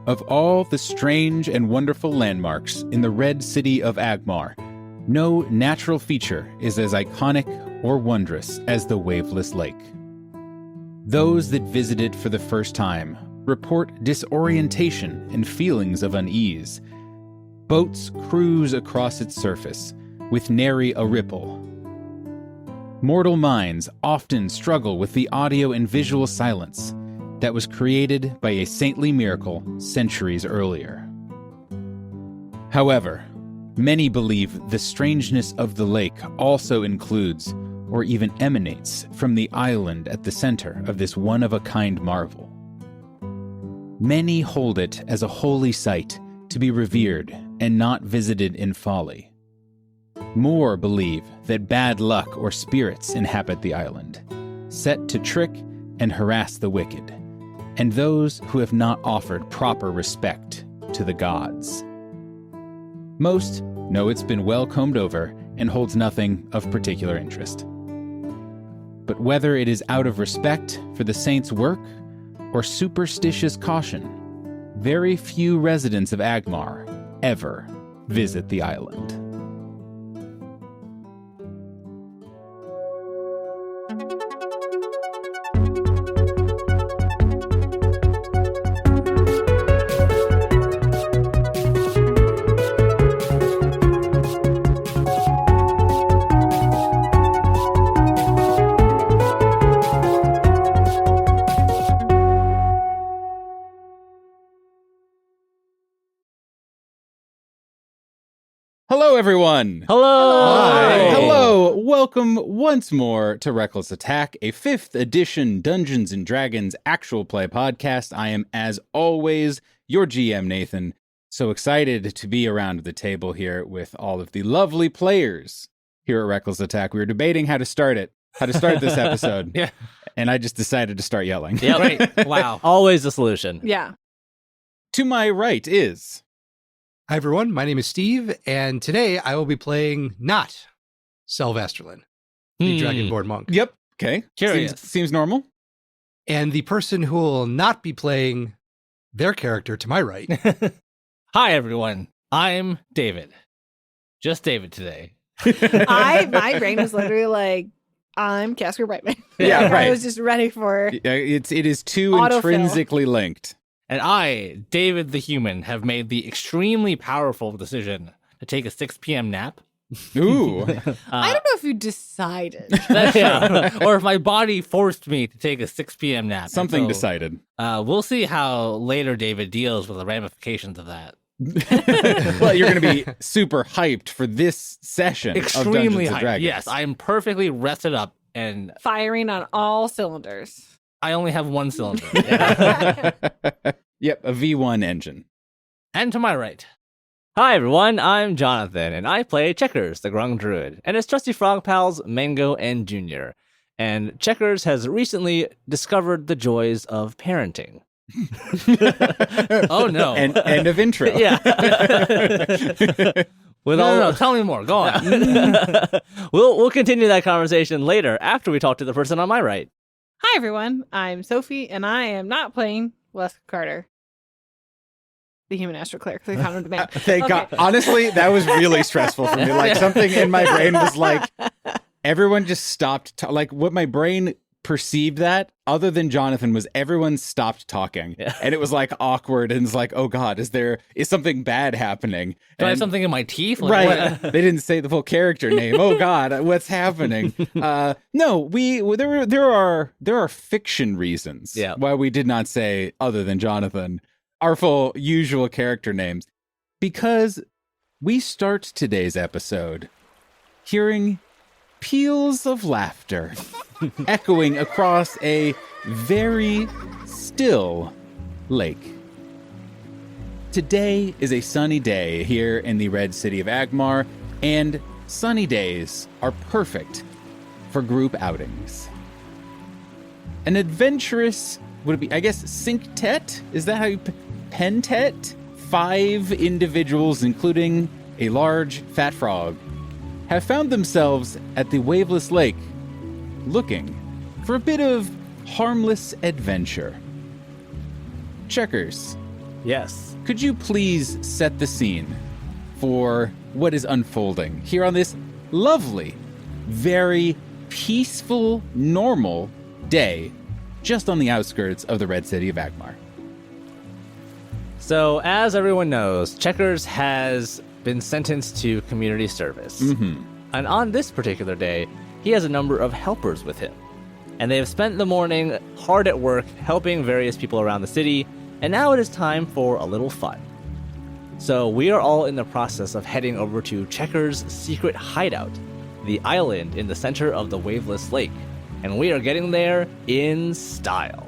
Of all the strange and wonderful landmarks in the Red City of Agmar, no natural feature is as iconic or wondrous as the Waveless Lake. Those that visit it for the first time report disorientation and feelings of unease. Boats cruise across its surface with nary a ripple. Mortal minds often struggle with the audio and visual silence that was created by a saintly miracle centuries earlier. However, many believe the strangeness of the lake also includes or even emanates from the island at the center of this one-of-a-kind marvel. Many hold it as a holy site to be revered and not visited in folly. More believe that bad luck or spirits inhabit the island, set to trick and harass the wicked, and those who have not offered proper respect to the gods. Most know it's been well combed over and holds nothing of particular interest. But whether it is out of respect for the saints' work or superstitious caution, very few residents of Agmar ever visit the island. Hello, everyone! Hello! Hi. Hello! Welcome once more to Reckless Attack, a 5th edition Dungeons & Dragons actual play podcast. I am, as always, your GM, Nathan. So excited to be around the table here with all of the lovely players here at Reckless Attack. We were debating how to start this episode. Yeah. And I just decided to start yelling. Yeah, right. Wow. Always the solution. Yeah. To my right is... Hi, everyone. My name is Steve, and today I will be playing not Selvasterlin, the Dragonborn monk. Yep. Okay. Curious. Seems normal. And the person who will not be playing their character to my right. Hi, everyone. I'm David. Just David today. My brain was literally like, I'm Casker Brightman. Yeah, Like, right. I was just ready for It is too Autofill. intrinsically linked. And I, David the human, have made the extremely powerful decision to take a 6 p.m. nap. Ooh. I don't know if you decided. Yeah. Or if my body forced me to take a 6 p.m. nap. Something So, decided. We'll see how later David deals with the ramifications of that. Well, you're going to be super hyped for this session Extremely of Dungeons & hyped. Dragons. Yes, I'm perfectly rested up, and Firing on all cylinders. I only have one cylinder. Yep, a V1 engine. And to my right. Hi everyone, I'm Jonathan, and I play Checkers, the Grung druid, and his trusty frog pals, Mango and Junior. And Checkers has recently discovered the joys of parenting. Oh no. And end of intro. Yeah. No, tell me more. Go on. We'll continue that conversation later after we talk to the person on my right. Hi, everyone. I'm Sophie, and I am not playing Les Carter, the human astral cleric, the common demand. Thank God. Honestly, that was really stressful for me. Like, something in my brain was like, everyone just stopped. Like, what my brain perceived that, other than Jonathan, was everyone stopped talking. Yeah. And it was like awkward, and it's like, oh God, is something bad happening? Do I have And- something in my teeth? Right. They didn't say the full character name. Oh God, what's happening? No, there are fiction reasons Yeah. why we did not say, other than Jonathan, our full usual character names. Because we start today's episode hearing peals of laughter echoing across a very still lake. Today is a sunny day here in the Red City of Agmar, and sunny days are perfect for group outings. An adventurous, would it be, I guess, synctet? Is that how you, pentet? 5 individuals, including a large fat frog, have found themselves at the Waveless Lake looking for a bit of harmless adventure. Checkers, Yes. Could you please set the scene for what is unfolding here on this lovely, very peaceful, normal day just on the outskirts of the Red City of Agmar? So, as everyone knows, Checkers has been sentenced to community service. And on this particular day, he has a number of helpers with him. And they have spent the morning hard at work helping various people around the city, and now it is time for a little fun. So we are all in the process of heading over to Checkers' secret hideout, the island in the center of the Waveless Lake, and we are getting there in style.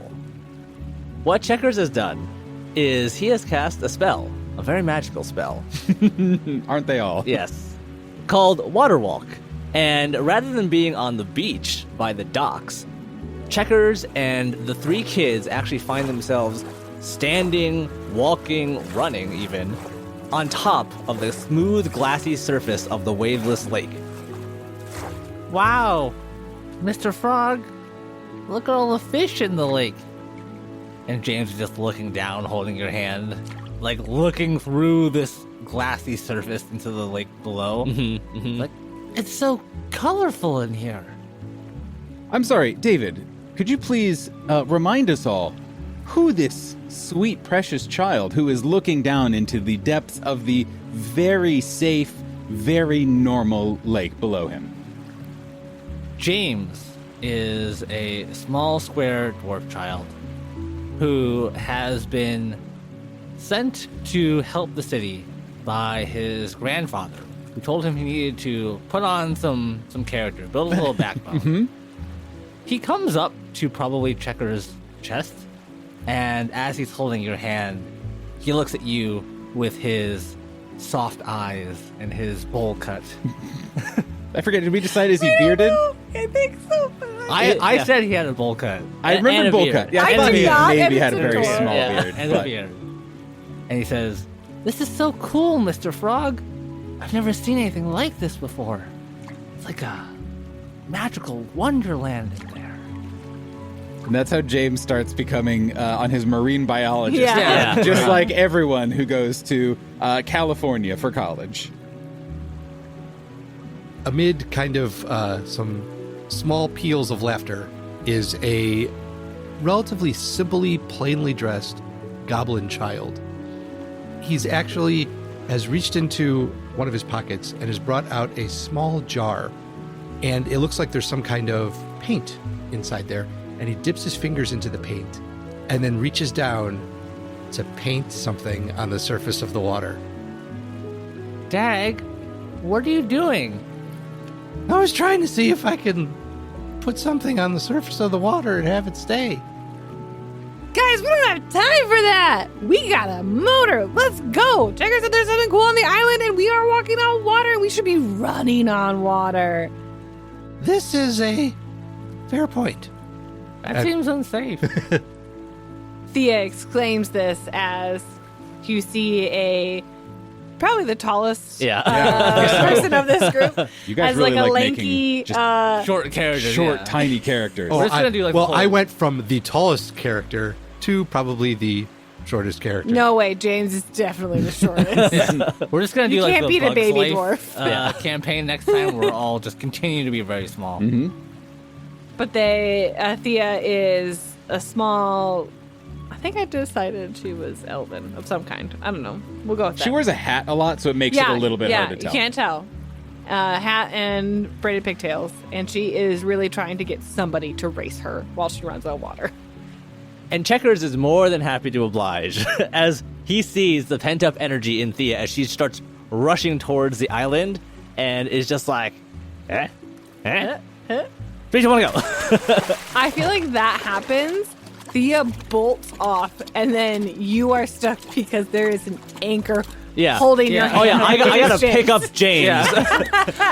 What Checkers has done is he has cast a spell, a very magical spell. Aren't they all? Yes. Called Water Walk. And rather than being on the beach by the docks, Checkers and the three kids actually find themselves standing, walking, running even, on top of the smooth, glassy surface of the Waveless Lake. Wow, Mr. Frog, look at all the fish in the lake. And James is just looking down, holding your hand, like looking through this glassy surface into the lake below. Like, it's so colorful in here. I'm sorry, David, could you please remind us all who this sweet, precious child who is looking down into the depths of the very safe, very normal lake below him? James is a small, square dwarf child who has been sent to help the city by his grandfather, who told him he needed to put on some character, build a little backbone. He comes up to probably Checker's chest, and as he's holding your hand, he looks at you with his soft eyes and his bowl cut. I forget, did we decide is he bearded? I think so. I said he had a bowl cut. I remember bowl cut. Yeah, I I thought did he not, maybe and had a it's very adorable. small Yeah, beard. and a but- beard. And he says, "This is so cool, Mr. Frog. I've never seen anything like this before. It's like a magical wonderland in there." And that's how James starts becoming on his marine biologist. Yeah. Just like everyone who goes to California for college. Amid kind of some small peals of laughter is a relatively simply, plainly dressed goblin child. He's actually has reached into one of his pockets and has brought out a small jar, and it looks like there's some kind of paint inside there, and he dips his fingers into the paint and then reaches down to paint something on the surface of the water. Dag, what are you doing? I was trying to see if I can put something on the surface of the water and have it stay. Guys, we don't have time for that. We got a motor. Let's go. Checker said there's something cool on the island, and we are walking on water. We should be running on water. This is a fair point. That seems unsafe. Thea exclaims this as you see probably the tallest person of this group. You guys as really like a like lanky, making just Short characters. short, yeah. tiny characters. We're just gonna do, like, the whole- I went from the tallest character to probably the shortest character. no way, James is definitely the shortest. We're just gonna do You like can't the beat a Bugs baby Life, dwarf. campaign next time. We're all just continue to be very small. But Thea is a small. I think I decided she was elven of some kind. I don't know. We'll go with that. She wears a hat a lot, so it makes it a little bit hard to tell. You can't tell. Hat and braided pigtails, and she is really trying to get somebody to race her while she runs on water. And Checkers is more than happy to oblige as he sees the pent-up energy in Thea as she starts rushing towards the island and is just like, 3, 2, 1, go. I feel like that happens. Thea bolts off, and then you are stuck because there is an anchor holding your hand. Oh, yeah. I gotta James. pick up James.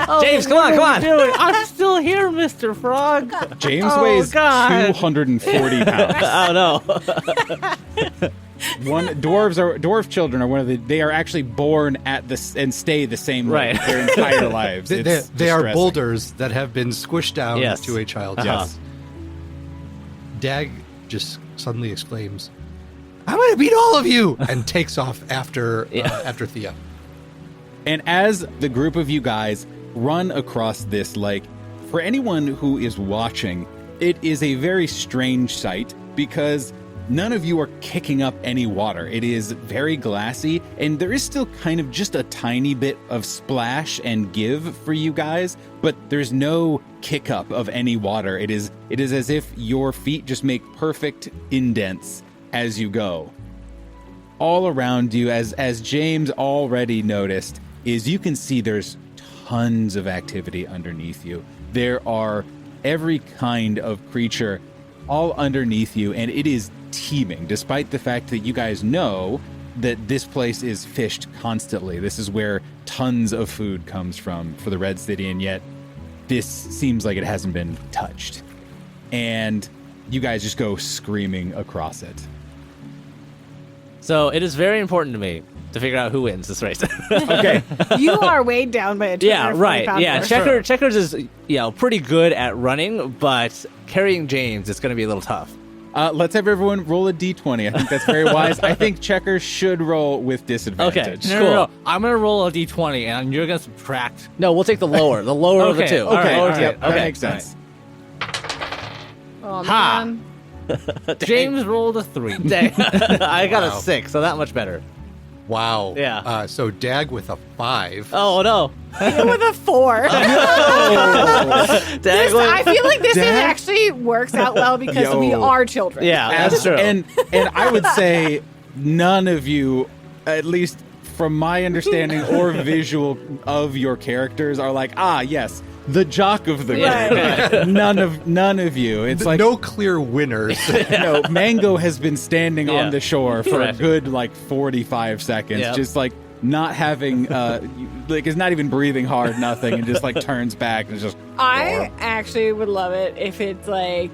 Oh, James, come on, come on. I'm still here, Mr. Frog. James Oh, weighs God. 240 pounds. Oh, no. Dwarf children are they are actually born at this and stay the same way Right. their entire lives. They It's are distressing. boulders that have been squished down Yes. to a child. Yes. Dag just suddenly exclaims, I'm going to beat all of you, and takes off after Thea. And as the group of you guys run across this lake, for anyone who is watching, it is a very strange sight because none of you are kicking up any water. It is very glassy, and there is still kind of just a tiny bit of splash and give for you guys, but there's no kick up of any water. It is as if your feet just make perfect indents as you go. All around you, as James already noticed, is you can see there's tons of activity underneath you. There are every kind of creature all underneath you, and it is teeming, despite the fact that you guys know that this place is fished constantly. This is where tons of food comes from for the Red City, and yet this seems like it hasn't been touched. And you guys just go screaming across it. So it is very important to me to figure out who wins this race. Okay. You are weighed down by a 240-pound Yeah, horse. Checkers is pretty good at running, but carrying James is going to be a little tough. Let's have everyone roll a d20. I think that's very wise. I think Checkers should roll with disadvantage. Okay. No. I'm going to roll a d20, and you're going to subtract. No, we'll take the lower of the two. Okay, All right. yep, that Okay. makes sense. Oh, Ha! man. James rolled a 3. Dang. I got Wow. a 6, so that much better. Wow. Yeah. So Dag with a 5. Oh, no. You with a 4. This, I feel like this is Dad? actually works out well because Yo. we are children. Yeah, that's true. And I would say none of you, at least from my understanding or visual of your characters, are like, yes, the jock of the group. Right. None of you. It's like no clear winners. no, Mango has been standing Yeah. on the shore for Correct. a good 45 seconds, Yep. just not having is not even breathing hard, nothing, and just turns back and is just. I actually would love it if it's like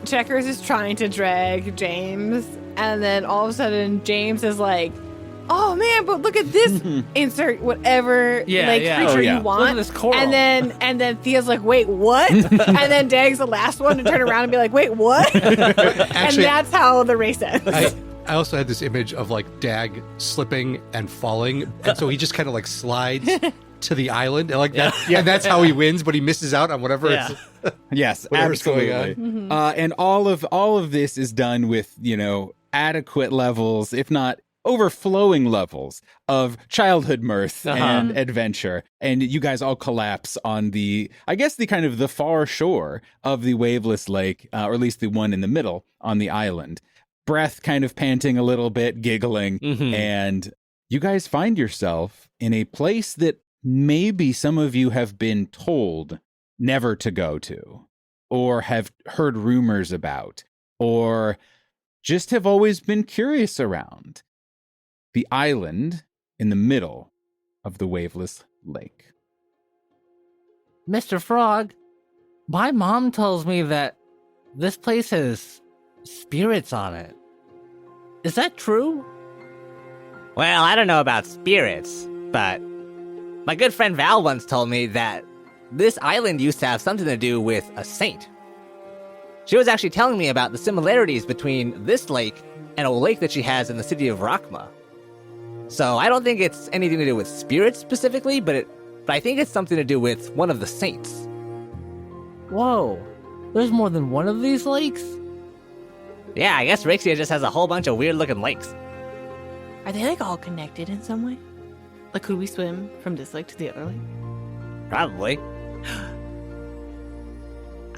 Checkers is trying to drag James, and then all of a sudden James is like, "Oh man, but look at this!" Insert whatever Yeah. creature Oh, yeah. you want. Look at this coral. And then Thea's like, "Wait, what?" And then Dag's the last one to turn around and be like, "Wait, what?" And Actually, that's how the race ends. I also had this image of Dag slipping and falling, and so he just kind of slides to the island, and that, and that's how he wins. But he misses out on whatever. Yeah. Yes, Whatever's going absolutely. And all of this is done with adequate levels, if not overflowing levels of childhood mirth and adventure. And you guys all collapse on the kind of the far shore of the Waveless Lake, or at least the one in the middle on the island. Breath kind of panting a little bit, giggling, and you guys find yourself in a place that maybe some of you have been told never to go to, or have heard rumors about, or just have always been curious around. The island in the middle of the Waveless Lake. Mr. Frog, my mom tells me that this place has spirits on it. Is that true? Well, I don't know about spirits, but my good friend Val once told me that this island used to have something to do with a saint. She was actually telling me about the similarities between this lake and a lake that she has in the city of Rakma. So I don't think it's anything to do with spirits specifically, but I think it's something to do with one of the saints. Whoa, there's more than one of these lakes? Yeah, I guess Rixia just has a whole bunch of weird-looking lakes. Are they all connected in some way? Could we swim from this lake to the other lake? Probably.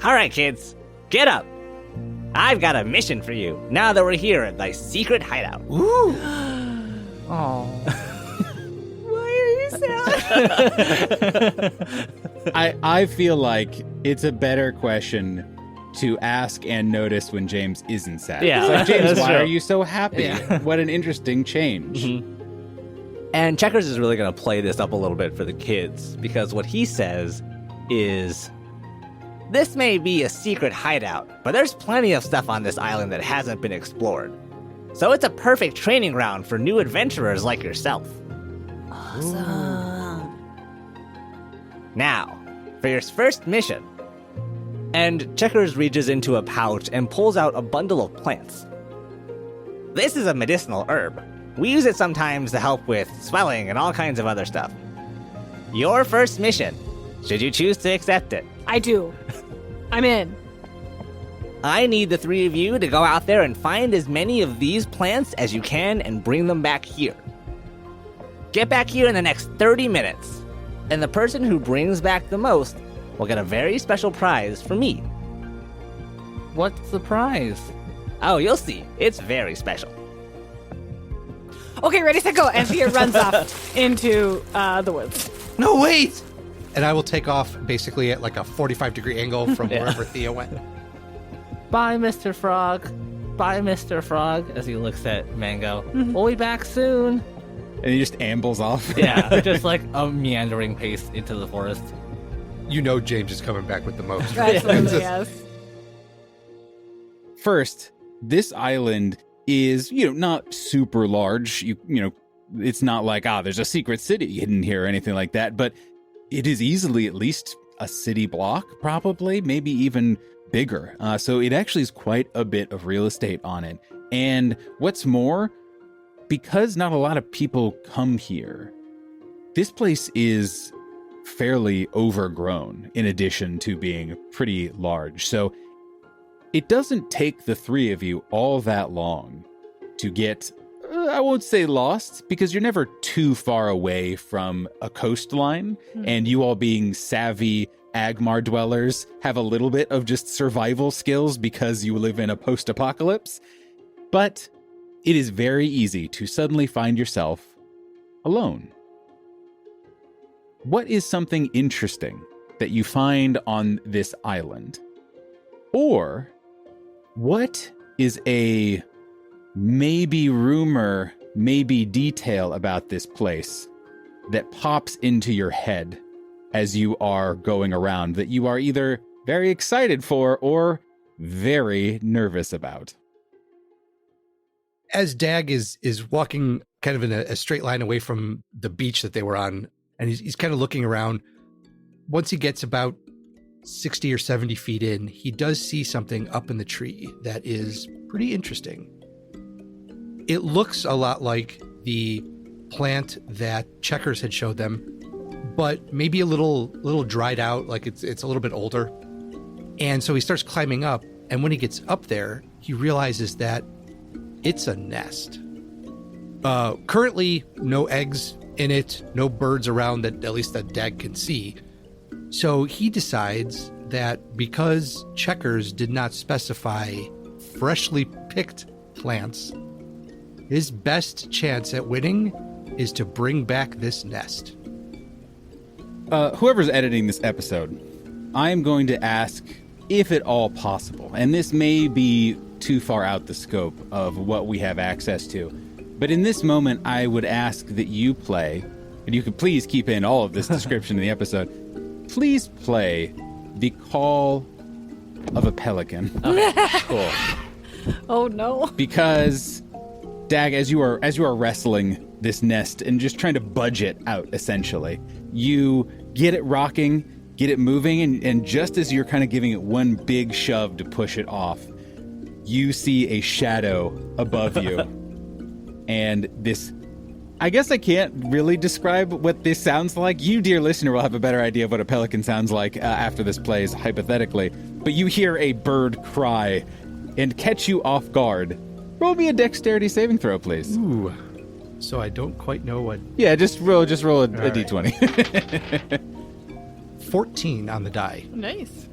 All right, kids, get up. I've got a mission for you now that we're here at my secret hideout. Ooh. Oh. Why are you sad? I feel like it's a better question to ask and notice when James isn't sad. Yeah, It's like, James, that's why true. are you so happy? Yeah. What an interesting change. And Checkers is really going to play this up a little bit for the kids, because what he says is, this may be a secret hideout, but there's plenty of stuff on this island that hasn't been explored. So it's a perfect training ground for new adventurers like yourself. Awesome. Now, for your first mission. And Checkers reaches into a pouch and pulls out a bundle of plants. This is a medicinal herb. We use it sometimes to help with swelling and all kinds of other stuff. Your first mission, should you choose to accept it. I do. I'm in. I need the three of you to go out there and find as many of these plants as you can and bring them back here. Get back here in the next 30 minutes, and the person who brings back the most will get a very special prize from me. What's the prize? Oh, you'll see. It's very special. Okay, ready, set, go. And Thea runs off into the woods. No, wait! And I will take off basically at like a 45-degree angle from wherever Thea went. Bye, Mr. Frog. Bye, Mr. Frog, as he looks at Mango. We'll be back soon. And he just ambles off. Yeah, just like a meandering pace into the forest. You know James is coming back with the most, right? Absolutely, yes. First, this island is, not super large. It's not like, there's a secret city hidden here or anything like that, but it is easily at least a city block, probably, maybe even bigger. So it actually is quite a bit of real estate on it. And what's more, because not a lot of people come here, this place is fairly overgrown in addition to being pretty large. So it doesn't take the three of you all that long to get, I won't say lost, because you're never too far away from a coastline, and you all being savvy Agmar dwellers have a little bit of just survival skills because you live in a post-apocalypse. But it is very easy to suddenly find yourself alone. What is something interesting that you find on this island? Or what is a maybe rumor, maybe detail about this place that pops into your head as you are going around that you are either very excited for or very nervous about? As Dag is walking kind of in a straight line away from the beach that they were on, and he's kind of looking around, once he gets about 60 or 70 feet in, he does see something up in the tree that is pretty interesting. It looks a lot like the plant that Checkers had showed them, but maybe a little dried out, like it's a little bit older. And so he starts climbing up, and when he gets up there, he realizes that it's a nest. Currently, no eggs in it, no birds around that at least that Dag can see. So he decides that because Checkers did not specify freshly picked plants, his best chance at winning is to bring back this nest. Whoever's editing this episode, I'm going to ask, if at all possible, and this may be too far out the scope of what we have access to, but in this moment, I would ask that you play, and you could please keep in all of this description in the episode, please play the call of a pelican. Cool. Oh no. Because, Dag, as you are wrestling this nest and just trying to budge it out, essentially, you get it rocking, get it moving, and just as you're kind of giving it one big shove to push it off, you see a shadow above you. And this, I guess I can't really describe what this sounds like. You, dear listener, will have a better idea of what a pelican sounds like after this plays, hypothetically. But you hear a bird cry and catch you off guard. Roll me a dexterity saving throw, please. Ooh. So I don't quite know what... Yeah, just roll a right. d20. 14 on the die. Nice.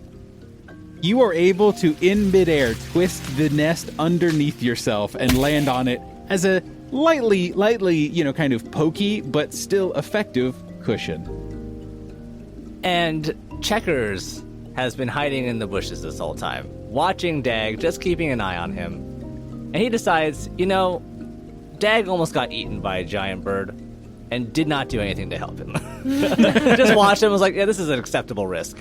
You are able to, in midair, twist the nest underneath yourself and land on it as a lightly, kind of pokey, but still effective cushion. And Checkers has been hiding in the bushes this whole time, watching Dag, just keeping an eye on him. And he decides, Dag almost got eaten by a giant bird and did not do anything to help him. Just watched him and was like, yeah, this is an acceptable risk.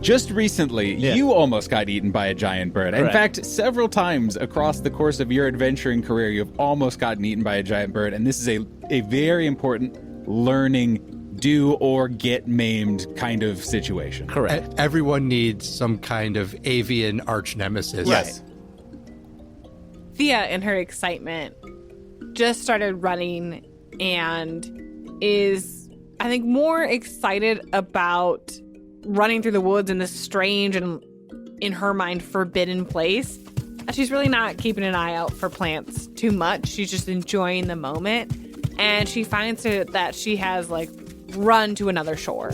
Just recently, you almost got eaten by a giant bird. Correct. In fact, several times across the course of your adventuring career, you've almost gotten eaten by a giant bird. And this is a very important learning, do or get maimed kind of situation. Correct. Everyone needs some kind of avian arch nemesis. Yes. Thea, in her excitement, just started running and is, I think, more excited about running through the woods in this strange and, in her mind, forbidden place. She's really not keeping an eye out for plants too much. She's just enjoying the moment. And she finds that she has, like, run to another shore.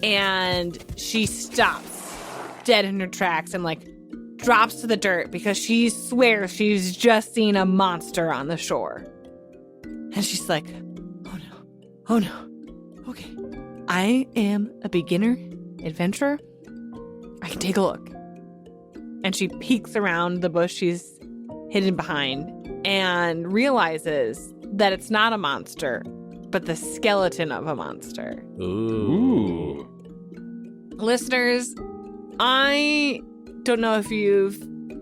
And she stops dead in her tracks and, like, drops to the dirt because she swears she's just seen a monster on the shore. And she's like, oh no, okay. I am a beginner adventurer. I can take a look. And she peeks around the bush she's hidden behind and realizes that it's not a monster, but the skeleton of a monster. Ooh. Listeners, I don't know if you've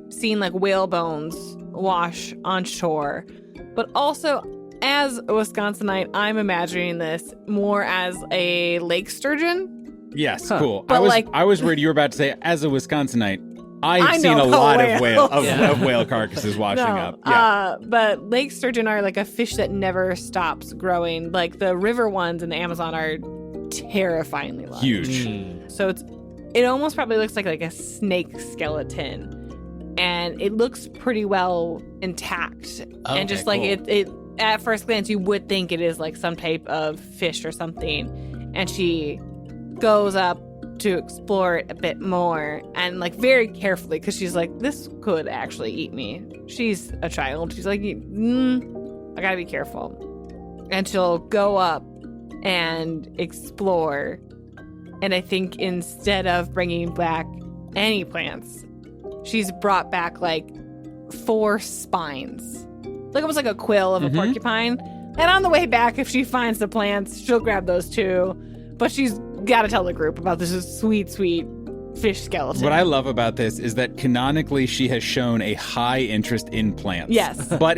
seen like whale bones wash on shore, but also as a Wisconsinite, I'm imagining this more as a lake sturgeon. Yes, Huh. cool. But I was worried you were about to say, as a Wisconsinite, I I've seen know a lot whales. of whale Yeah. of whale carcasses washing up. Yeah. But lake sturgeon are like a fish that never stops growing. Like the river ones in the Amazon are terrifyingly large. Huge. So it almost probably looks like a snake skeleton, and it looks pretty well intact. Okay, And just like cool. it at first glance you would think it is like some type of fish or something. And she goes up to explore it a bit more, and like very carefully, because she's like, this could actually eat me. She's a child. She's like, I gotta be careful. And she'll go up and explore. And I think instead of bringing back any plants, she's brought back like 4 spines, like almost like a quill of a porcupine. And on the way back, if she finds the plants, she'll grab those too. But she's got to tell the group about this sweet, sweet fish skeleton. What I love about this is that canonically she has shown a high interest in plants. Yes. But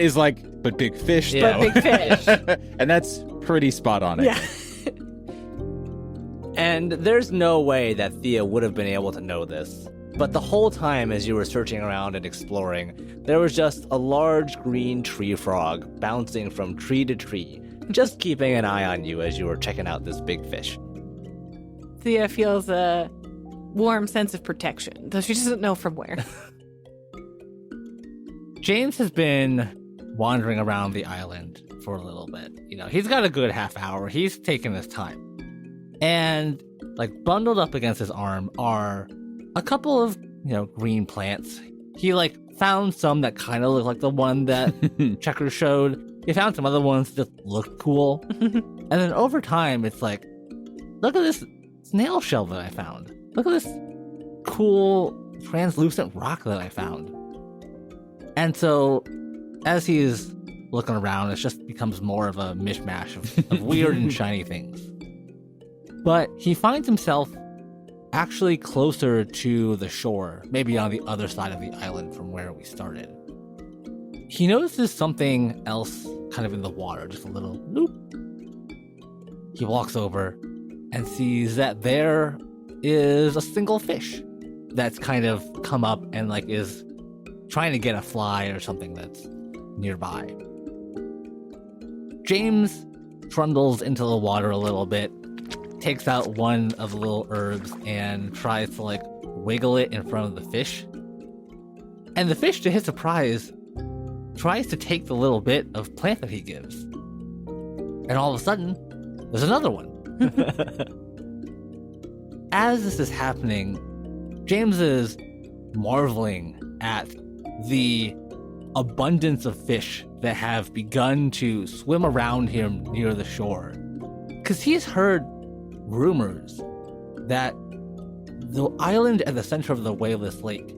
big fish, Yeah. though. But big fish. And that's pretty spot on. Yeah. And there's no way that Thea would have been able to know this. But the whole time as you were searching around and exploring, there was just a large green tree frog bouncing from tree to tree, just keeping an eye on you as you were checking out this big fish. Thea feels a warm sense of protection, though she doesn't know from where. James has been wandering around the island for a little bit. You know, he's got a good half hour. He's taking his time. And like bundled up against his arm are a couple of, green plants. He like found some that kind of look like the one that Checker showed. He found some other ones that looked cool. And then over time, it's like, look at this snail shell that I found. Look at this cool translucent rock that I found. And so as he's looking around, it just becomes more of a mishmash of weird and shiny things. But he finds himself actually closer to the shore, maybe on the other side of the island from where we started. He notices something else kind of in the water, just a little loop. He walks over and sees that there is a single fish that's kind of come up and like is trying to get a fly or something that's nearby. James trundles into the water a little bit, takes out one of the little herbs and tries to like wiggle it in front of the fish. And the fish, to his surprise, tries to take the little bit of plant that he gives. And all of a sudden, there's another one. As this is happening, James is marveling at the abundance of fish that have begun to swim around him near the shore. Because he's heard rumors that the island at the center of the Waveless Lake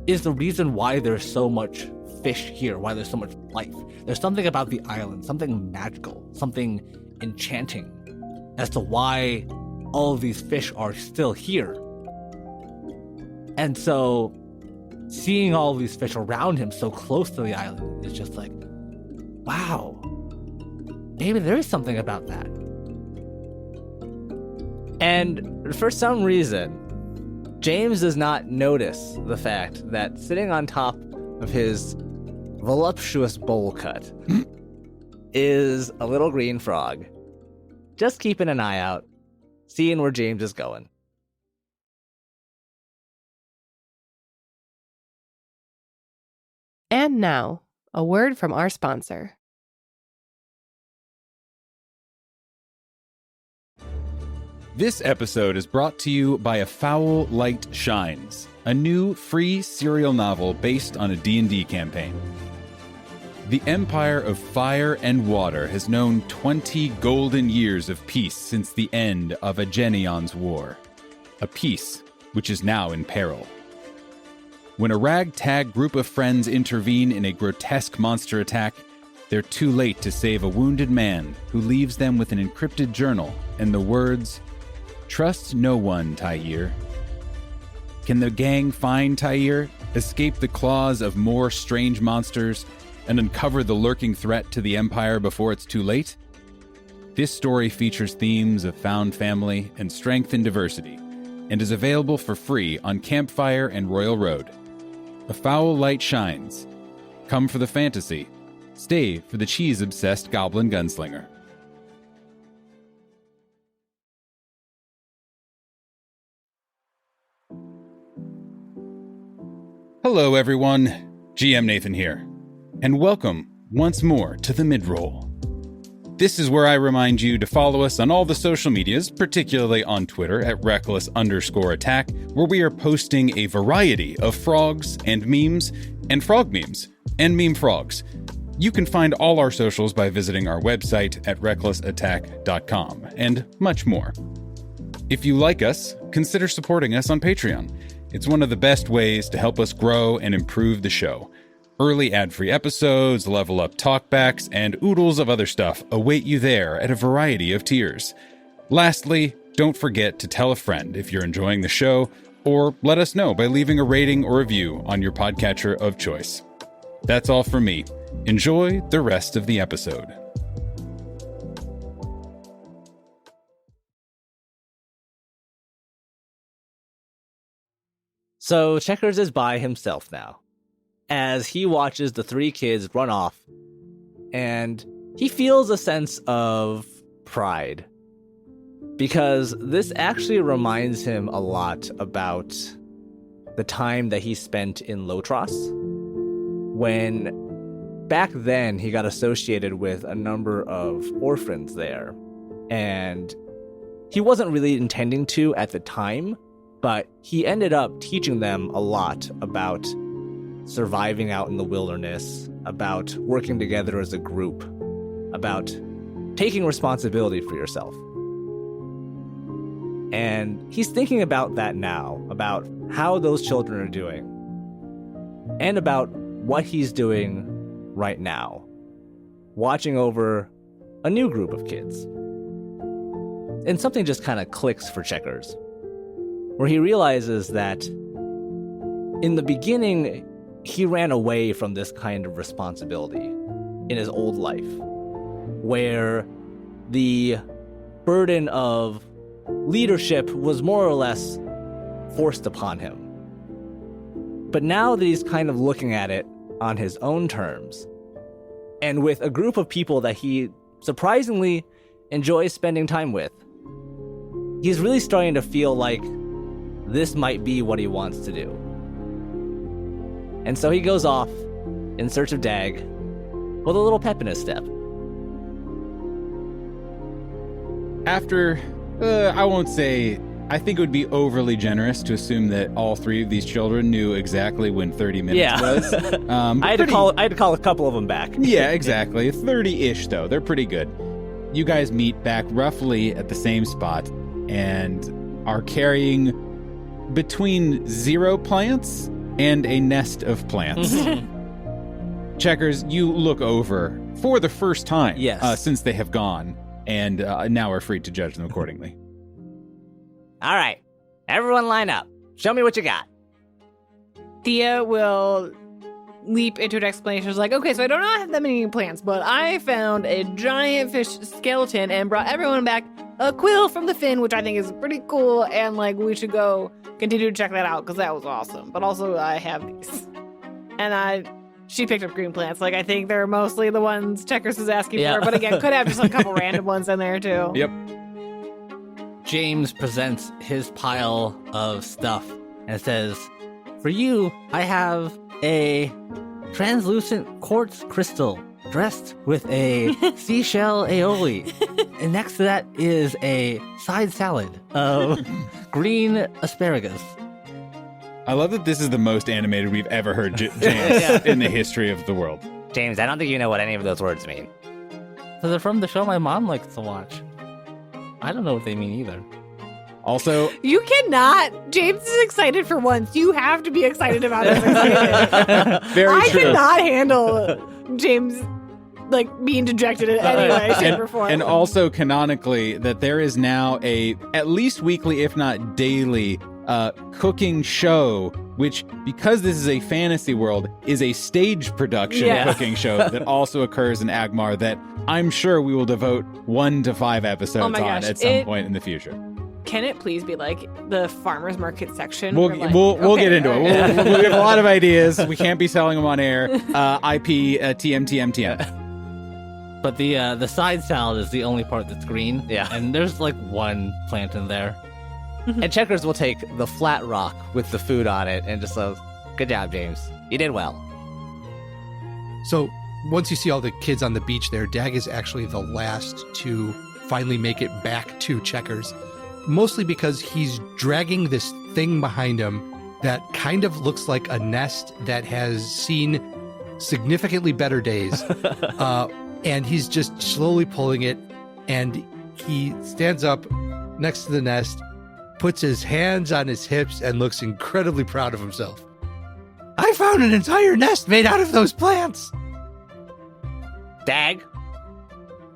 is the reason why there's so much fish here, why there's so much life. There's something about the island, something magical, something enchanting as to why all of these fish are still here. And so seeing all of these fish around him so close to the island is just like, wow, maybe there is something about that. And for some reason, James does not notice the fact that sitting on top of his voluptuous bowl cut is a little green frog, just keeping an eye out, seeing where James is going. And now, a word from our sponsor. This episode is brought to you by A Foul Light Shines, a new free serial novel based on a D&D campaign. The Empire of Fire and Water has known 20 golden years of peace since the end of Agenion's War, a peace which is now in peril. When a ragtag group of friends intervene in a grotesque monster attack, they're too late to save a wounded man who leaves them with an encrypted journal and the words, "Trust no one, Tyir." Can the gang find Tyir, escape the claws of more strange monsters, and uncover the lurking threat to the Empire before it's too late? This story features themes of found family and strength in diversity, and is available for free on Campfire and Royal Road. A Foul Light Shines. Come for the fantasy. Stay for the cheese-obsessed goblin gunslinger. Hello everyone, GM Nathan here, and welcome once more to the Midroll. This is where I remind you to follow us on all the social medias, particularly on Twitter at reckless_attack, where we are posting a variety of frogs and memes, and frog memes, and meme frogs. You can find all our socials by visiting our website at recklessattack.com, and much more. If you like us, consider supporting us on Patreon. It's one of the best ways to help us grow and improve the show. Early ad-free episodes, level up talkbacks, and oodles of other stuff await you there at a variety of tiers. Lastly, don't forget to tell a friend if you're enjoying the show, or let us know by leaving a rating or review on your podcatcher of choice. That's all from me. Enjoy the rest of the episode. So Checkers is by himself now, as he watches the three kids run off, and he feels a sense of pride, because this actually reminds him a lot about the time that he spent in Lotros, when back then he got associated with a number of orphans there, and he wasn't really intending to at the time, but he ended up teaching them a lot about surviving out in the wilderness, about working together as a group, about taking responsibility for yourself. And he's thinking about that now, about how those children are doing, and about what he's doing right now, watching over a new group of kids. And something just kind of clicks for Checkers, where he realizes that in the beginning, he ran away from this kind of responsibility in his old life, where the burden of leadership was more or less forced upon him. But now that he's kind of looking at it on his own terms, and with a group of people that he surprisingly enjoys spending time with, he's really starting to feel like this might be what he wants to do. And so he goes off in search of Dag with a little pep in his step. After, I think it would be overly generous to assume that all three of these children knew exactly when 30 minutes was. I had to call a couple of them back. Yeah, exactly. 30-ish, though. They're pretty good. You guys meet back roughly at the same spot and are carrying between 0 plants and a nest of plants. Checkers, you look over for the first time since they have gone, and now are free to judge them accordingly. All right, everyone line up. Show me what you got. Thea will leap into an explanation. She's like, okay, so I do not have that many plants, but I found a giant fish skeleton and brought everyone back a quill from the fin, which I think is pretty cool, and like we should go continue to check that out because that was awesome. But also I have these. And she picked up green plants. Like, I think they're mostly the ones Checkers was asking Yeah. for. But again, could have just a couple random ones in there, too. Yep. James presents his pile of stuff and says, "For you, I have a translucent quartz crystal dressed with a seashell aioli. And next to that is a side salad of green asparagus." I love that this is the most animated we've ever heard James in the history of the world. James, I don't think you know what any of those words mean. So they're from the show my mom likes to watch. I don't know what they mean either. Also, You cannot. James is excited for once. You have to be excited about his excitement. very I true. cannot handle James like being dejected in any way, shape, or form. And also canonically, that there is now a at least weekly, if not daily, cooking show, which, because this is a fantasy world, is a stage production Yeah. cooking show that also occurs in Agmar that I'm sure we will devote 1 to 5 episodes Oh my on gosh, at some point in the future. Can it please be like the farmer's market section? We'll where, like- we'll Okay, get into all it. right. We have a lot of ideas. We can't be selling them on air. IP TM. But the side salad is the only part that's green. Yeah. And there's like one plant in there. And Checkers will take the flat rock with the food on it and just says, "Good job, James. You did well." So once you see all the kids on the beach there, Dag is actually the last to finally make it back to Checkers. Mostly because he's dragging this thing behind him that kind of looks like a nest that has seen significantly better days. And he's just slowly pulling it. And he stands up next to the nest, puts his hands on his hips, and looks incredibly proud of himself. I found an entire nest made out of those plants. Dag,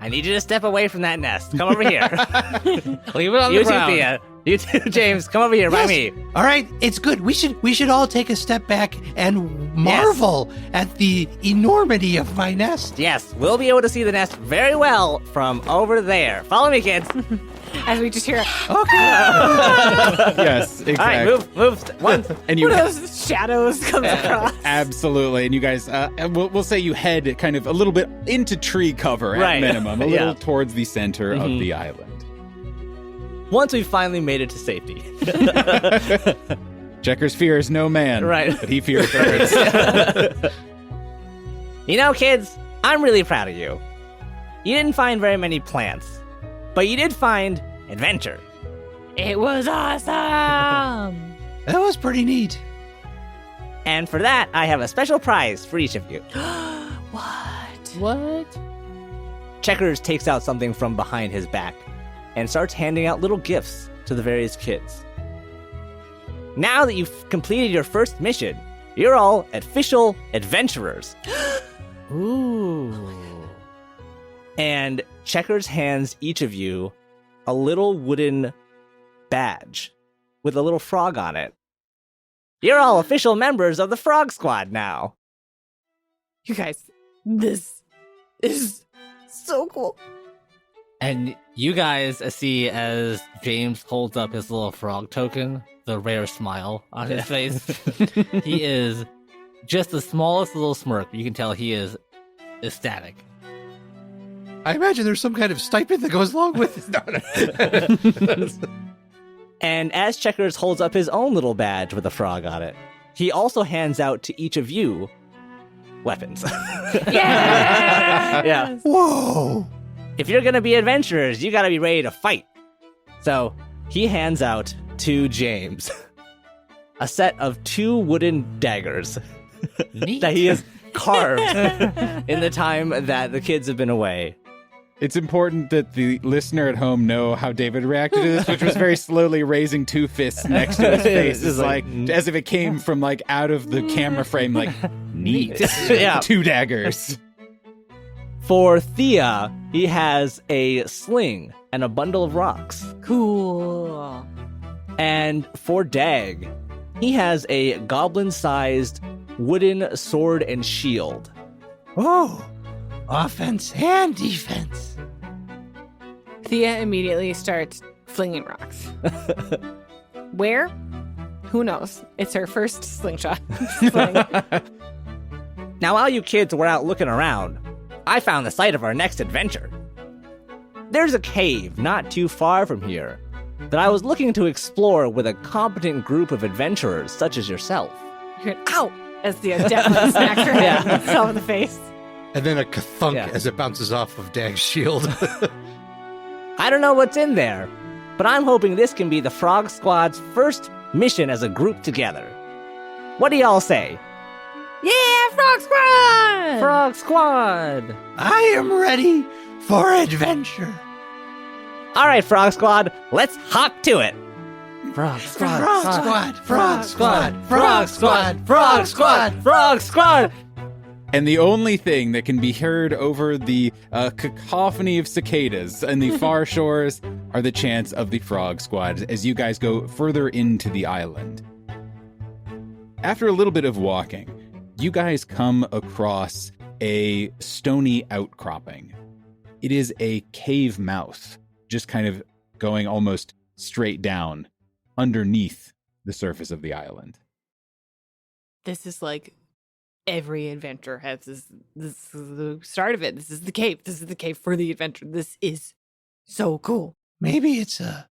I need you to step away from that nest. Come over here. Leave it on You the too, ground. Thea. You too, James. Come over here by me. All right, it's good. We should all take a step back and marvel at the enormity of my nest. Yes, we'll be able to see the nest very well from over there. Follow me, kids. As we just hear Yes, exactly. All right, move. One. And one you of those shadows comes across. absolutely, and you guys, we'll say you head kind of a little bit into tree cover at Right. minimum, a little Yeah. towards the center of the island. Once we finally made it to safety. Checkers fears no man, Right. but he fears birds. You know, kids, I'm really proud of you. You didn't find very many plants, but you did find adventure. It was awesome. That was pretty neat. And for that, I have a special prize for each of you. What? Checkers takes out something from behind his back and starts handing out little gifts to the various kids. Now that you've completed your first mission, you're all official adventurers. Ooh. And Checkers hands each of you a little wooden badge with a little frog on it. You're all official members of the Frog Squad now. You guys, this is so cool. And you guys see as James holds up his little frog token, the rare smile on his face. He is just the smallest little smirk. You can tell he is ecstatic. I imagine there's some kind of stipend that goes along with this. And as Checkers holds up his own little badge with a frog on it, he also hands out to each of you weapons. Yeah. Whoa! If you're gonna be adventurers, you gotta be ready to fight. So he hands out to James a set of 2 wooden daggers Neat. that he has carved in the time that the kids have been away. It's important that the listener at home know how David reacted to this, which was very slowly raising 2 fists next to his face. It's like as if it came from like out of the camera frame, like neat. Yeah. 2 daggers. For Thea, he has a sling and a bundle of rocks. Cool. And for Dag, he has a goblin-sized wooden sword and shield. Oh, offense and defense. Thea immediately starts flinging rocks. Where? Who knows? It's her first slingshot. Sling. Now, while you kids were out looking around, I found the site of our next adventure. There's a cave not too far from here that I was looking to explore with a competent group of adventurers such as yourself. You're going, ow! As the definitely smacks her head and herself in the face. And then a kathunk Yeah. as it bounces off of Dag's shield. I don't know what's in there, but I'm hoping this can be the Frog Squad's first mission as a group together. What do y'all say? Yeah, Frog Squad! Frog Squad! I am ready for adventure. All right, Frog Squad, let's hop to it. Frog squad. Frog squad, frog squad, Frog Squad! Frog Squad! Frog Squad! And the only thing that can be heard over the cacophony of cicadas in the far shores are the chants of the Frog Squad as you guys go further into the island. After a little bit of walking, you guys come across a stony outcropping. It is a cave mouth, just kind of going almost straight down underneath the surface of the island. This is like every adventure has this is the start of it. This is the cave. This is the cave for the adventure. This is so cool. Maybe it's a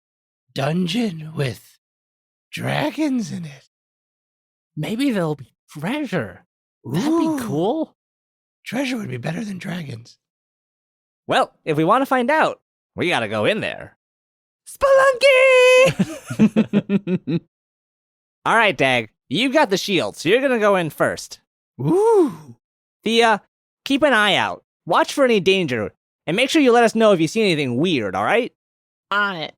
dungeon with dragons in it. Maybe there'll be treasure. That'd Ooh. be cool. Treasure would be better than dragons. Well, if we want to find out, we gotta go in there. Spelunky! All right, Dag, you've got the shield, so you're gonna go in first. Ooh. Thea, keep an eye out. Watch for any danger, and make sure you let us know if you see anything weird, all right? On it.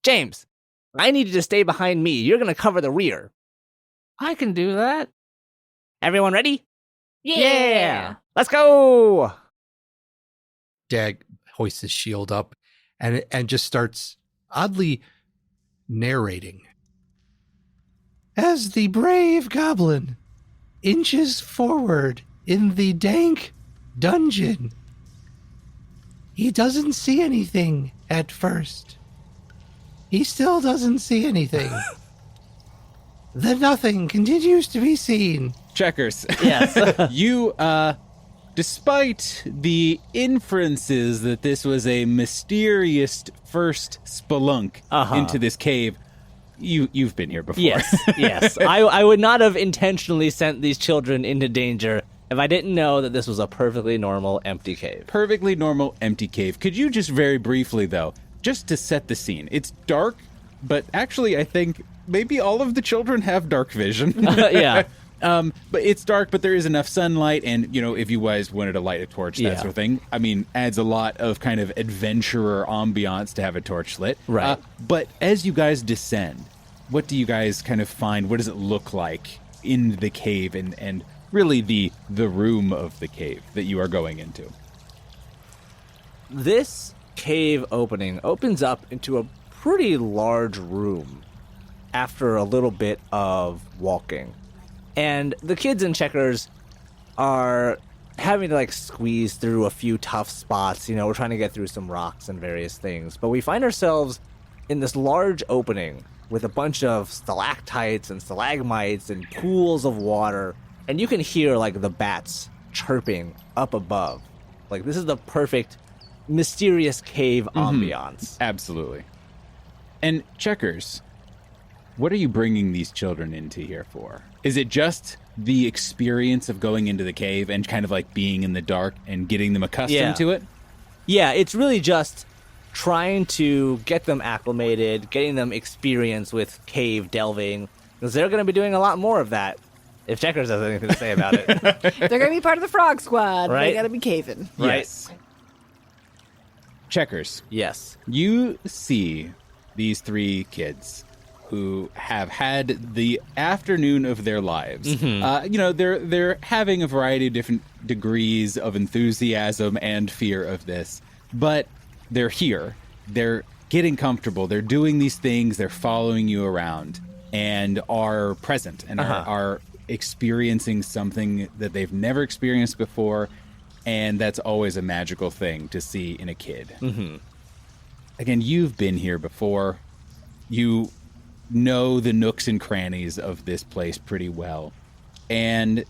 James, I need you to stay behind me. You're gonna cover the rear. I can do that. Everyone ready? Yeah. Let's go! Dag hoists his shield up and just starts oddly narrating. As the brave goblin inches forward in the dank dungeon, he doesn't see anything at first. He still doesn't see anything. The nothing continues to be seen. Checkers. Yes. You, despite the inferences that this was a mysterious first spelunk into this cave, you've been here before. Yes. I would not have intentionally sent these children into danger if I didn't know that this was a perfectly normal empty cave. Perfectly normal empty cave. Could you just very briefly, though, just to set the scene, it's dark, but actually I think maybe all of the children have dark vision. Yeah. But it's dark, but there is enough sunlight, and, you know, if you guys wanted to light a torch, that sort of thing, I mean, adds a lot of kind of adventurer ambiance to have a torch lit. Right. But as you guys descend, what do you guys kind of find? What does it look like in the cave and really the room of the cave that you are going into? This cave opening opens up into a pretty large room after a little bit of walking. And the kids in Checkers are having to, like, squeeze through a few tough spots. You know, we're trying to get through some rocks and various things. But we find ourselves in this large opening with a bunch of stalactites and stalagmites and pools of water. And you can hear, like, the bats chirping up above. Like, this is the perfect mysterious cave ambiance. Absolutely. And Checkers, what are you bringing these children into here for? Is it just the experience of going into the cave and kind of like being in the dark and getting them accustomed to it? Yeah, it's really just trying to get them acclimated, getting them experience with cave delving, because they're going to be doing a lot more of that, if Checkers has anything to say about it. They're going to be part of the Frog Squad. Right. They got to be caving. Right. Yes. Checkers, Yes. you see these three kids who have had the afternoon of their lives. You know, they're having a variety of different degrees of enthusiasm and fear of this, but they're here. They're getting comfortable. They're doing these things. They're following you around and are present and are experiencing something that they've never experienced before, and that's always a magical thing to see in a kid. Again, you've been here before. You know the nooks and crannies of this place pretty well. And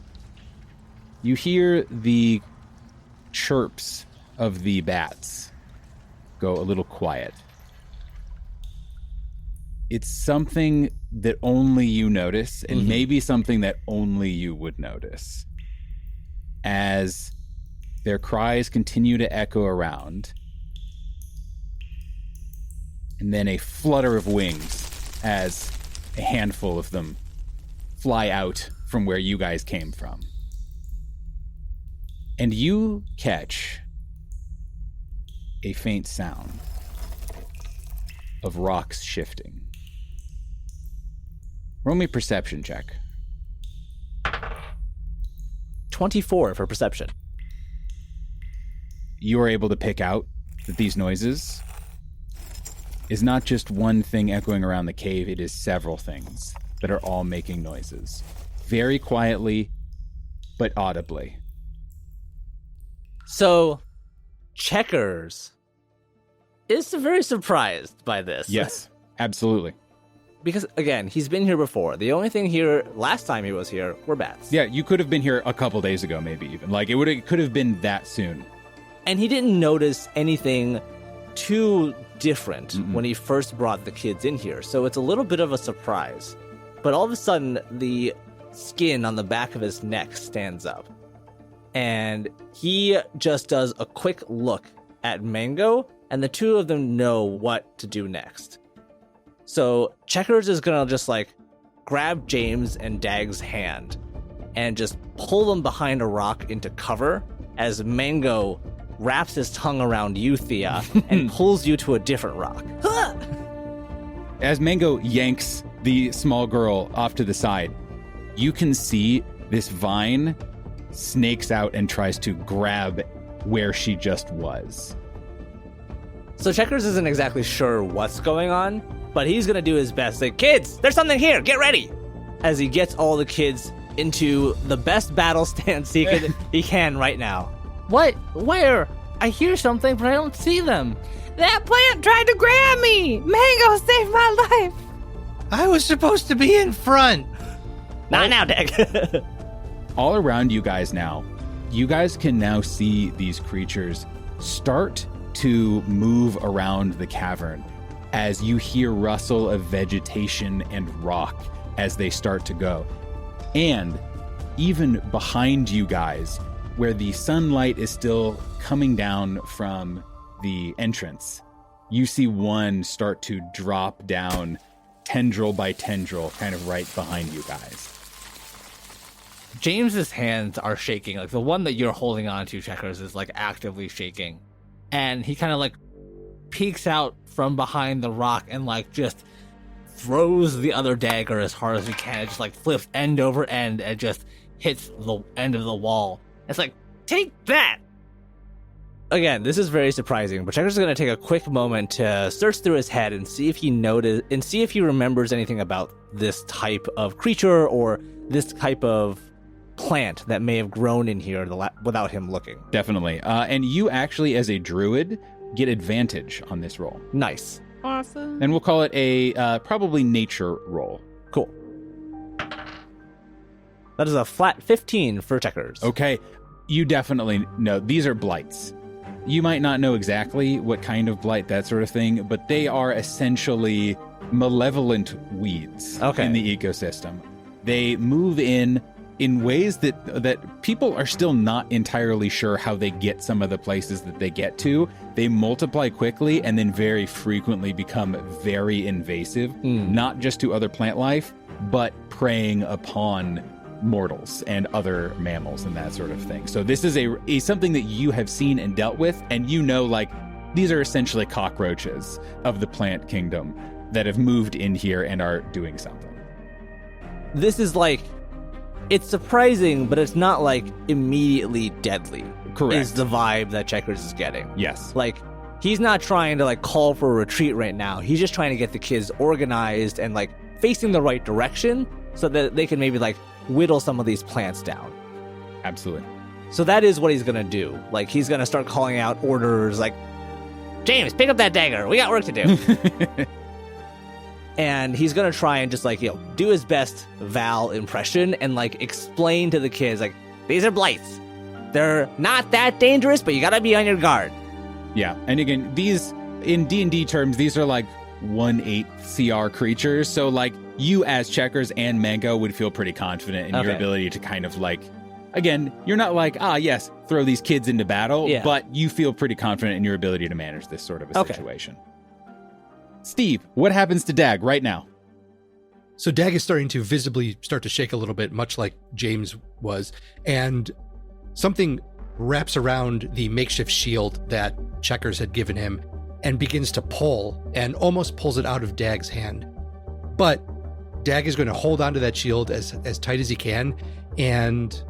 You hear the chirps of the bats go a little quiet. It's something that only you notice, and maybe something that only you would notice. As their cries continue to echo around, and then a flutter of wings as a handful of them fly out from where you guys came from. And you catch a faint sound of rocks shifting. Roll me a perception check. 24 for perception. You are able to pick out that these noises is not just one thing echoing around the cave, it is several things that are all making noises. Very quietly, but audibly. So, Checkers is very surprised by this. Yes, absolutely. Because, again, he's been here before. The only thing here, last time he was here, were bats. Yeah, you could have been here a couple days ago, maybe even. Like, it could have been that soon. And he didn't notice anything too different when he first brought the kids in here. So it's a little bit of a surprise. But all of a sudden, the skin on the back of his neck stands up. And he just does a quick look at Mango, and the two of them know what to do next. So Checkers is gonna just like grab James and Dag's hand and just pull them behind a rock into cover as Mango wraps his tongue around you, Thea, and pulls you to a different rock. As Mango yanks the small girl off to the side, you can see this vine snakes out and tries to grab where she just was. So Checkers isn't exactly sure what's going on, but he's gonna do his best. Like, kids, there's something here, get ready! As he gets all the kids into the best battle stance he can right now. What? Where? I hear something, but I don't see them. That plant tried to grab me! Mango saved my life! I was supposed to be in front. Not now, Dag. All around you guys now, you guys can now see these creatures start to move around the cavern as you hear rustle of vegetation and rock as they start to go. And even behind you guys, where the sunlight is still coming down from the entrance, you see one start to drop down tendril by tendril, kind of right behind you guys. James's hands are shaking. Like the one that you're holding on to, Checkers, is like actively shaking. And he kind of like peeks out from behind the rock and like just throws the other dagger as hard as he can. It just like flips end over end and just hits the end of the wall. It's like, take that! Again, this is very surprising, but Checkers is going to take a quick moment to search through his head and see if he remembers anything about this type of creature or this type of plant that may have grown in here without him looking. Definitely. And you actually, as a druid, get advantage on this roll. Nice. Awesome. And we'll call it a probably nature roll. Cool. That is a flat 15 for Checkers. Okay. You definitely know. These are blights. You might not know exactly what kind of blight, that sort of thing, but they are essentially malevolent weeds in the ecosystem. They move in ways that people are still not entirely sure how they get some of the places that they get to. They multiply quickly and then very frequently become very invasive, not just to other plant life, but preying upon mortals and other mammals and that sort of thing. So this is a something that you have seen and dealt with, and you know, like, these are essentially cockroaches of the plant kingdom that have moved in here and are doing something. This is like, it's surprising, but it's not like immediately deadly. Correct. Is the vibe that Checkers is getting. Yes. Like, he's not trying to like call for a retreat right now. He's just trying to get the kids organized and like facing the right direction so that they can maybe like whittle some of these plants down. Absolutely. So that is what he's gonna do. Like, he's gonna start calling out orders like, James, pick up that dagger. We got work to do. And he's gonna try and just like, do his best Val impression and like explain to the kids like, these are blights. They're not that dangerous, but you gotta be on your guard. Yeah, and again, these, in D&D terms, these are like 1/8 CR creatures, so like you as Checkers and Mango would feel pretty confident in your ability to kind of like, again, you're not like, yes, throw these kids into battle, but you feel pretty confident in your ability to manage this sort of a situation. Steve, what happens to Dag right now? So Dag is starting to visibly start to shake a little bit, much like James was, and something wraps around the makeshift shield that Checkers had given him and begins to pull, and almost pulls it out of Dag's hand. But Dag is going to hold onto that shield as tight as he can, and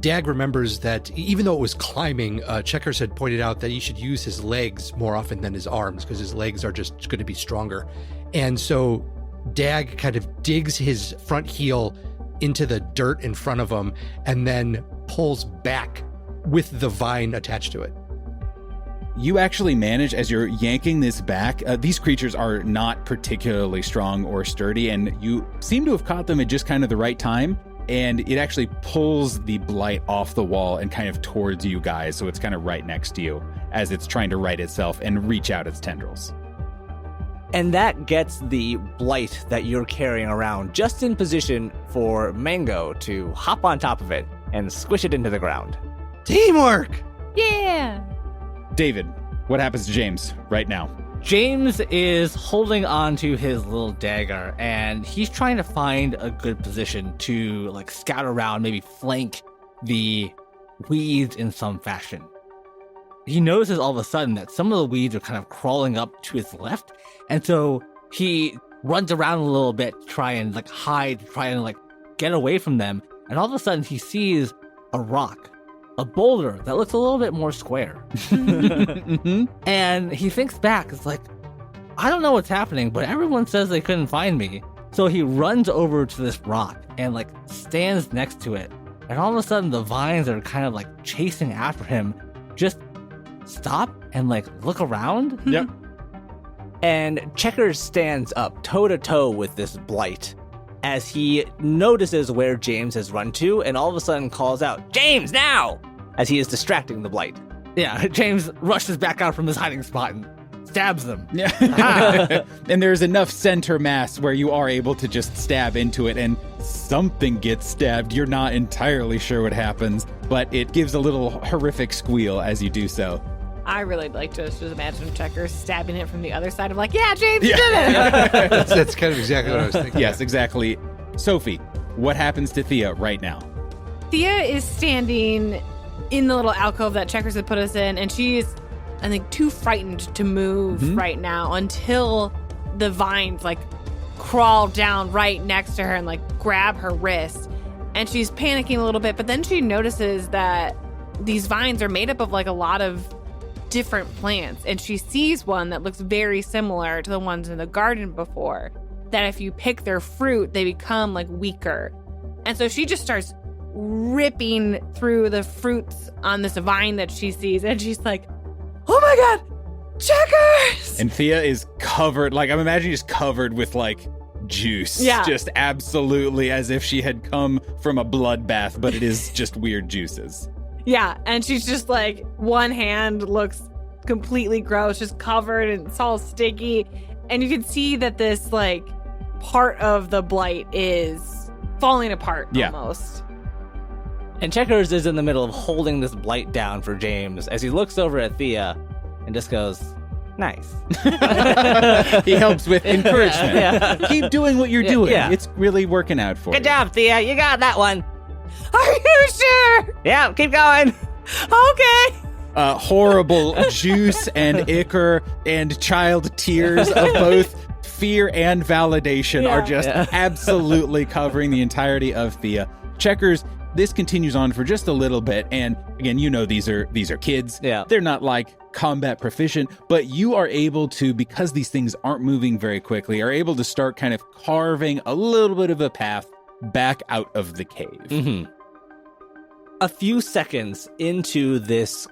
Dag remembers that even though it was climbing, Checkers had pointed out that he should use his legs more often than his arms, because his legs are just going to be stronger. And so Dag kind of digs his front heel into the dirt in front of him and then pulls back with the vine attached to it. You actually manage, as you're yanking this back, these creatures are not particularly strong or sturdy, and you seem to have caught them at just kind of the right time, and it actually pulls the blight off the wall and kind of towards you guys, so it's kind of right next to you as it's trying to right itself and reach out its tendrils. And that gets the blight that you're carrying around just in position for Mango to hop on top of it and squish it into the ground. Teamwork! Yeah. David, what happens to James right now? James is holding on to his little dagger, and he's trying to find a good position to like scout around, maybe flank the weeds in some fashion. He notices all of a sudden that some of the weeds are kind of crawling up to his left, and so he runs around a little bit to try and like hide, try and like get away from them, and all of a sudden he sees a rock, a boulder that looks a little bit more square. And he thinks back, it's like, I don't know what's happening, but everyone says they couldn't find me. So he runs over to this rock and like stands next to it. And all of a sudden the vines that are kind of like chasing after him just stop and like look around. Yep. And Checkers stands up toe to toe with this blight as he notices where James has run to, and all of a sudden calls out, "James, now!" as he is distracting the blight. Yeah, James rushes back out from his hiding spot and stabs them. Yeah. And there's enough center mass where you are able to just stab into it, and something gets stabbed. You're not entirely sure what happens, but it gives a little horrific squeal as you do so. I really like to just imagine Checkers stabbing it from the other side of like, yeah, James, you did it. That's kind of exactly what I was thinking. Yes, exactly. Sophie, what happens to Thea right now? Thea is standing in the little alcove that Checkers had put us in, and she's, I think, too frightened to move right now until the vines like crawl down right next to her and like grab her wrist. And she's panicking a little bit, but then she notices that these vines are made up of like a lot of different plants, and she sees one that looks very similar to the ones in the garden before, that if you pick their fruit, they become like weaker. And so she just starts ripping through the fruits on this vine that she sees, and she's like, oh my god, Checkers! And Thea is covered, like I'm imagining just covered with like juice. Yeah. Just absolutely as if she had come from a bloodbath, but it is just weird juices. Yeah, and she's just like, one hand looks completely gross, just covered, and it's all sticky. And you can see that this like part of the blight is falling apart almost. And Checkers is in the middle of holding this blight down for James as he looks over at Thea and just goes, nice. He helps with encouragement. Yeah. Keep doing what you're doing. Yeah. It's really working out for you. Good job, Thea. You got that one. Are you sure? Yeah, keep going. Okay. Horrible juice and ichor and child tears of both fear and validation are just absolutely covering the entirety of Thea. Checkers, this continues on for just a little bit, and again, you know these are kids. Yeah. They're not like combat proficient, but you are able to, because these things aren't moving very quickly, are able to start kind of carving a little bit of a path back out of the cave. Mm-hmm. A few seconds into this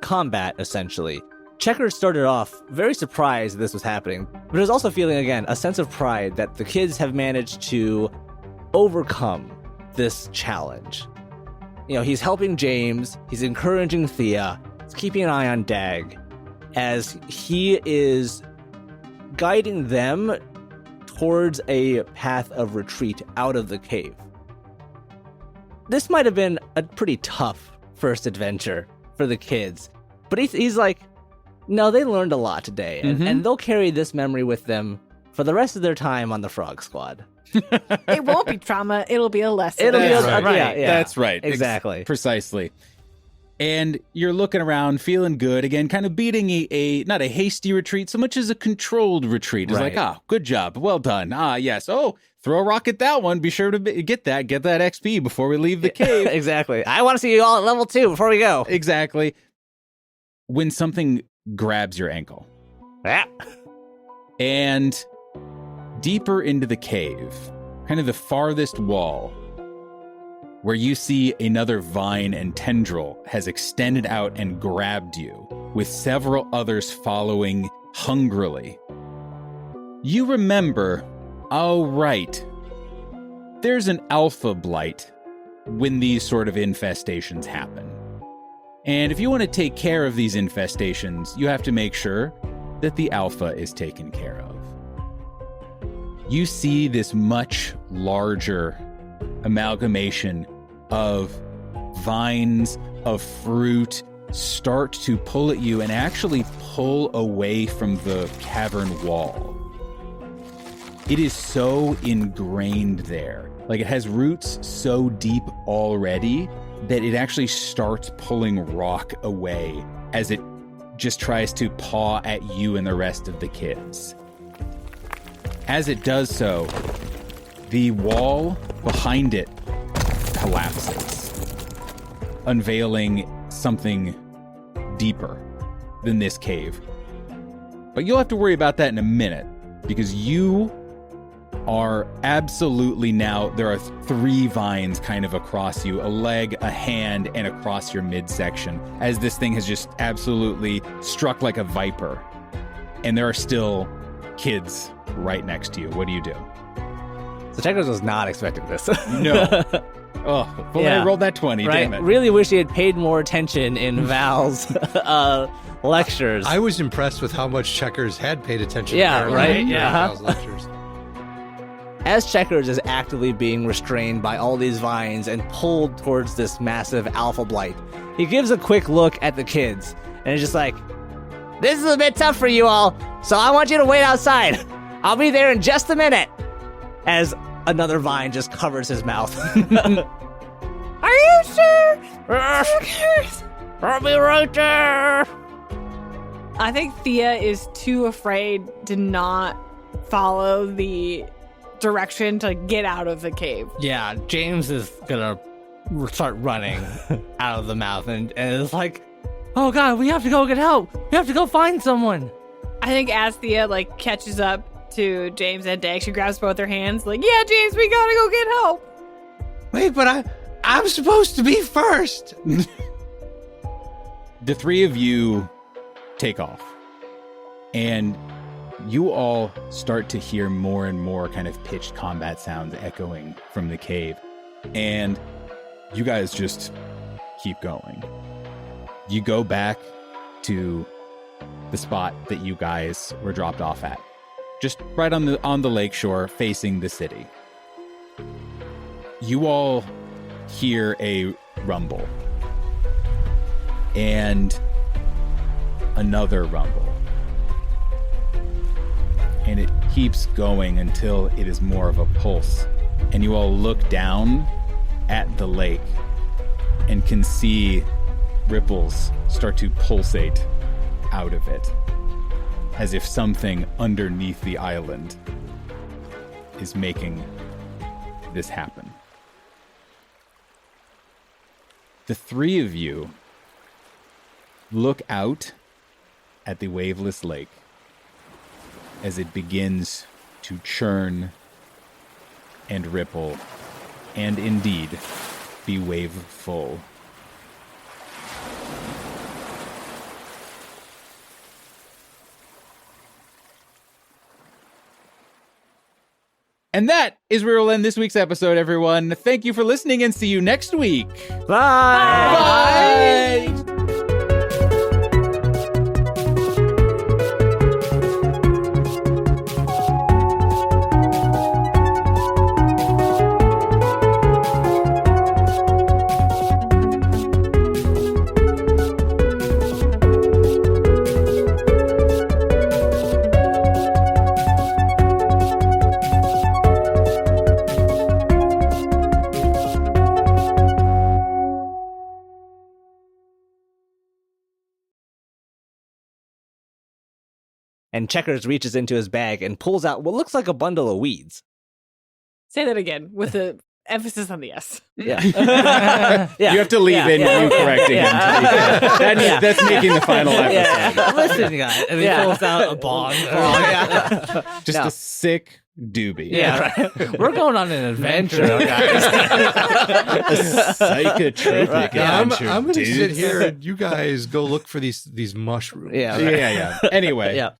combat, essentially, Checkers started off very surprised this was happening, but is also feeling, again, a sense of pride that the kids have managed to overcome this challenge. he's helping James, he's encouraging Thea, he's keeping an eye on Dag, as he is guiding them towards a path of retreat out of the cave. This might have been a pretty tough first adventure for the kids, but he's like, no, they learned a lot today, and they'll carry this memory with them for the rest of their time on the Frog Squad. It won't be trauma. It'll be a lesson. It'll be right. Yeah. That's right. Exactly. Precisely. And you're looking around, feeling good again, kind of beating a not a hasty retreat so much as a controlled retreat. It's like, good job, well done. Yes. Oh, throw a rock at that one. Be sure to get that XP before we leave the cave. Exactly. I want to see you all at level 2 before we go. Exactly. When something grabs your ankle, and deeper into the cave, kind of the farthest wall, where you see another vine and tendril has extended out and grabbed you, with several others following hungrily. You remember, oh right, there's an alpha blight when these sort of infestations happen. And if you want to take care of these infestations, you have to make sure that the alpha is taken care of. You see this much larger amalgamation of vines, of fruit, start to pull at you and actually pull away from the cavern wall. It is so ingrained there. Like, it has roots so deep already that it actually starts pulling rock away as it just tries to paw at you and the rest of the kids. As it does so, the wall behind it collapses, unveiling something deeper than this cave. But you'll have to worry about that in a minute, because you are absolutely now, there are 3 vines kind of across you, a leg, a hand, and across your midsection, as this thing has just absolutely struck like a viper. And there are still kids right next to you. What do you do? So Checkers was not expecting this. No. Oh, but when I rolled that 20, right? damn it. Really wish he had paid more attention in Val's lectures. I was impressed with how much Checkers had paid attention. Yeah, to right? during Yeah. Val's lectures. As Checkers is actively being restrained by all these vines and pulled towards this massive alpha blight, he gives a quick look at the kids and is just like, this is a bit tough for you all, so I want you to wait outside. I'll be there in just a minute. As another vine just covers his mouth. Are you sure? I'll be right there. I think Thea is too afraid to not follow the direction to get out of the cave. Yeah, James is gonna start running out of the mouth, and it's like, oh god, we have to go get help. We have to go find someone. I think as Thea catches up to James and Dag, she grabs both their hands, like, yeah, James, we gotta go get help. Wait, but I'm supposed to be first. The 3 of you take off, and you all start to hear more and more kind of pitched combat sounds echoing from the cave. And you guys just keep going. You go back to the spot that you guys were dropped off at, just right on the lake shore facing the city. You all hear a rumble and another rumble. And it keeps going until it is more of a pulse. And you all look down at the lake and can see ripples start to pulsate out of it, as if something underneath the island is making this happen. The 3 of you look out at the Waveless Lake as it begins to churn and ripple and indeed be waveful. And that is where we'll end this week's episode, everyone. Thank you for listening and see you next week. Bye. Bye. And Checkers reaches into his bag and pulls out what looks like a bundle of weeds. Say that again with the emphasis on the S. Yeah. You have to leave in you correcting him. That's making the final episode. Listen, guys. And he pulls out a bong. Just a sick doobie. Right. We're going on an adventure, guys. A psychotropic adventure, I'm going to sit dudes. here and you guys go look for these mushrooms. Yeah. Yeah. Anyway. Yeah.